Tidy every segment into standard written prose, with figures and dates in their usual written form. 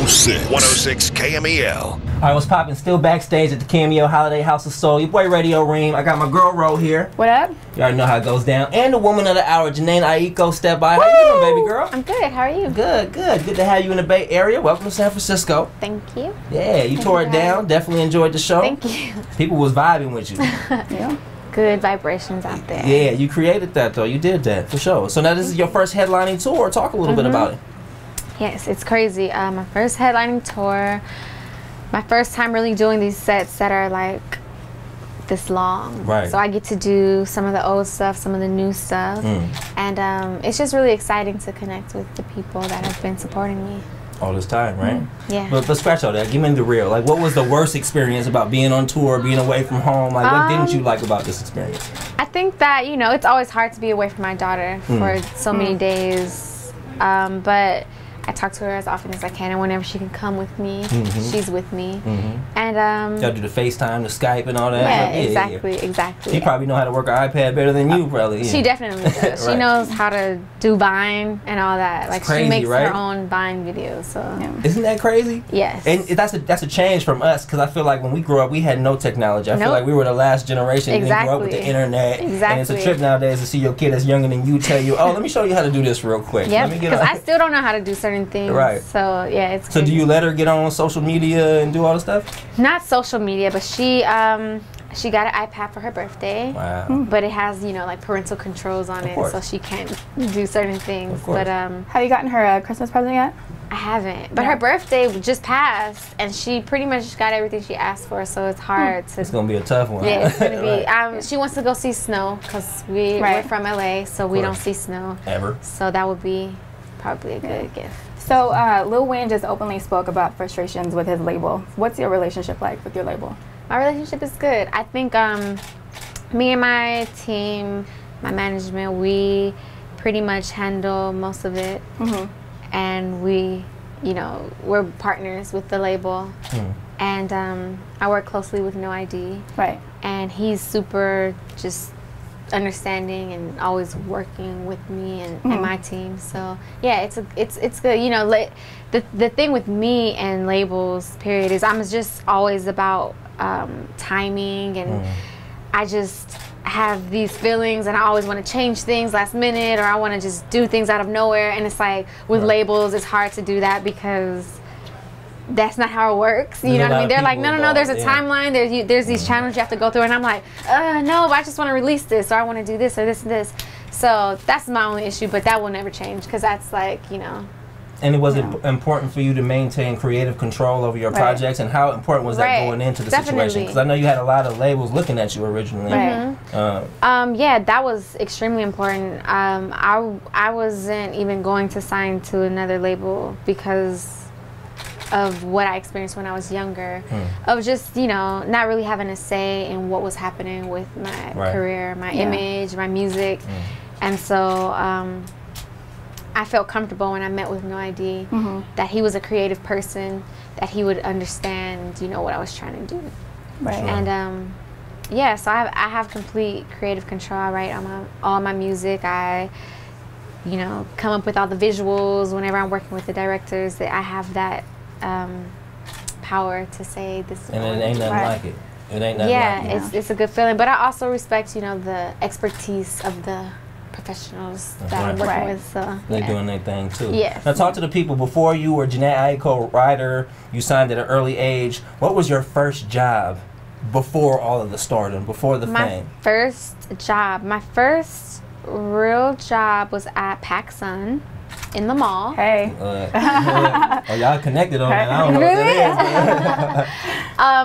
106 KMEL. All right, what's poppin'? Still backstage at the KMEL Holiday House of Soul. Your boy Radio Reem. I got my girl Ro here. What up? You already know how it goes down. And the woman of the hour, Janae Aiko, step by. How you doing, baby girl? I'm good. How are you? Good, good. Good to have you in the Bay Area. Welcome to San Francisco. Thank you. Yeah, you tore it down. Definitely enjoyed the show. Thank you. People was vibing with you. Yeah. Good vibrations out there. Yeah, you created that though. You did that for sure. So now this is your first headlining tour. Talk a little bit about it. Yes, it's crazy. My first headlining tour. My first time really doing these sets that are like this long. Right. So I get to do some of the old stuff, some of the new stuff. And it's just really exciting to connect with the people that have been supporting me. All this time, right? Yeah. But scratch all that. Give me the real. Like, what was the worst experience about being on tour, being away from home? Like, what didn't you like about this experience? I think that, you know, it's always hard to be away from my daughter for so many days. But I talk to her as often as I can, and whenever she can come with me, she's with me. And Y'all do the FaceTime, the Skype, and all that. yeah, exactly. She probably know how to work an iPad better than you, probably. Yeah. She definitely does. Right. She knows how to do Vine and all that. Like, crazy, she makes right? her own Vine videos. So Isn't that crazy? yes. And that's a change from us, because I feel like when we grew up, we had no technology. I feel Nope. like we were the last generation that grew up with the Exactly. internet. Exactly. And it's a trip nowadays to see your kid that's younger than you tell you, oh, let me show you how to do this real quick. Yeah, Let me get because on. I still don't know how to do certain things. Right. So yeah, it's So do crazy. you let her get on social media and do all the stuff? Not social media, but she got an iPad for her birthday. Wow. But it has, you know, like parental controls on it, course. so she can't do certain things. Of course. But Have you gotten her a Christmas present yet? I haven't. But No. her birthday just passed, and she pretty much got everything she asked for. So it's hard to. It's going to be a tough one. Yeah, it's gonna be. Right. She wants to go see snow because we're Right. from LA, so we don't course. see snow. Ever. So that would be probably a good gift. So Lil Wayne just openly spoke about frustrations with his label. What's your relationship like with your label? My relationship is good. I think me and my team, my management, we pretty much handle most of it, and we, you know, we're partners with the label, and I work closely with No ID, Right. and he's super just understanding and always working with me and my team. So yeah, it's good. You know, the thing with me and labels, period, is I'm just always about timing, and I just have these feelings, and I always want to change things last minute, or I want to just do things out of nowhere. And it's like with labels, it's hard to do that because that's not how it works. You know what I mean? They're like, no, there's a timeline. There's these channels you have to go through, and I'm like, no, I just want to release this, or I want to do this, or this and this. So that's my only issue, but that will never change because that's like, you know. And it was important for you to maintain creative control over your projects, and how important was that going into the situation? Because I know you had a lot of labels looking at you originally. Yeah, that was extremely important. I wasn't even going to sign to another label because of what I experienced when I was younger, of just, you know, not really having a say in what was happening with my career, my image, my music. And so I felt comfortable when I met with No ID that he was a creative person, that he would understand, you know, what I was trying to do. Right. And yeah, so I have complete creative control. I write all my music. I, you know, come up with all the visuals whenever I'm working with the directors. That I have that power to say this is. And it ain't nothing like it. It ain't nothing like it. It's a good feeling. But I also respect, you know, the expertise of the professionals that I'm working with. So they're doing their thing too. Yes. Now talk to the people. Before you were Janae Aiko, writer, you signed at an early age. What was your first job before all of the stardom, before the fame? My first real job was at PacSun in the mall. Hey. Oh, y'all connected on that. I don't know what that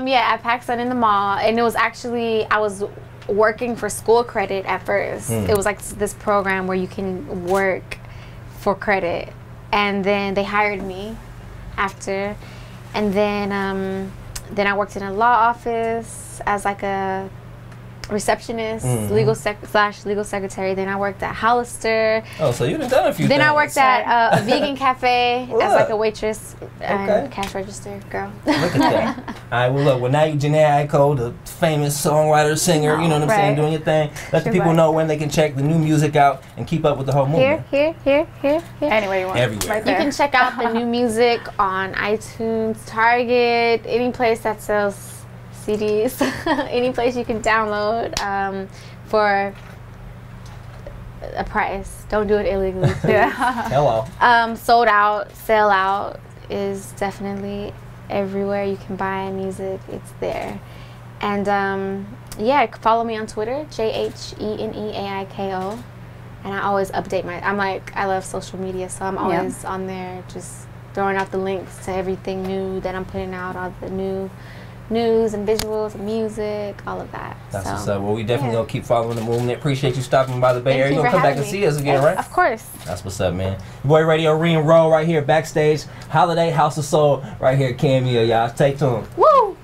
is. Yeah, at PacSun in the mall, and it was actually, I was working for school credit at first. It was like this program where you can work for credit, and then they hired me after, and then I worked in a law office as like a receptionist, legal secretary. Then I worked at Hollister. Oh, so you done a few Then things. I worked at a vegan cafe as like a waitress and Okay. cash register girl. Look at that. All right, well, look, well, now you Janae Aiko, the famous songwriter, singer, you know what I'm saying, Right. doing your thing. Let the She's people like- know when they can check the new music out and keep up with the whole movement. Here. Anyway, you want Everywhere. right You there. can check out the new music on iTunes, Target, any place that sells CDs, any place you can download for a price. Don't do it illegally. Please. Yeah. Hello. Sold out, sell out is definitely everywhere you can buy music. It's there. And yeah, follow me on Twitter, JHENEAIKO. And I always update I love social media, so I'm always on there just throwing out the links to everything new that I'm putting out, all the new news and visuals and music, all of that. That's so, what's up. Well, we definitely yeah. gonna keep following the movement. Appreciate you stopping by the Bay Thank Area. you You're gonna for come back and having see me. us again, Yes, right? Of course. That's what's up, man. Your boy Radio Re and Roll right here backstage. Holiday House of Soul right here, Cameo, y'all. Stay tuned. Woo!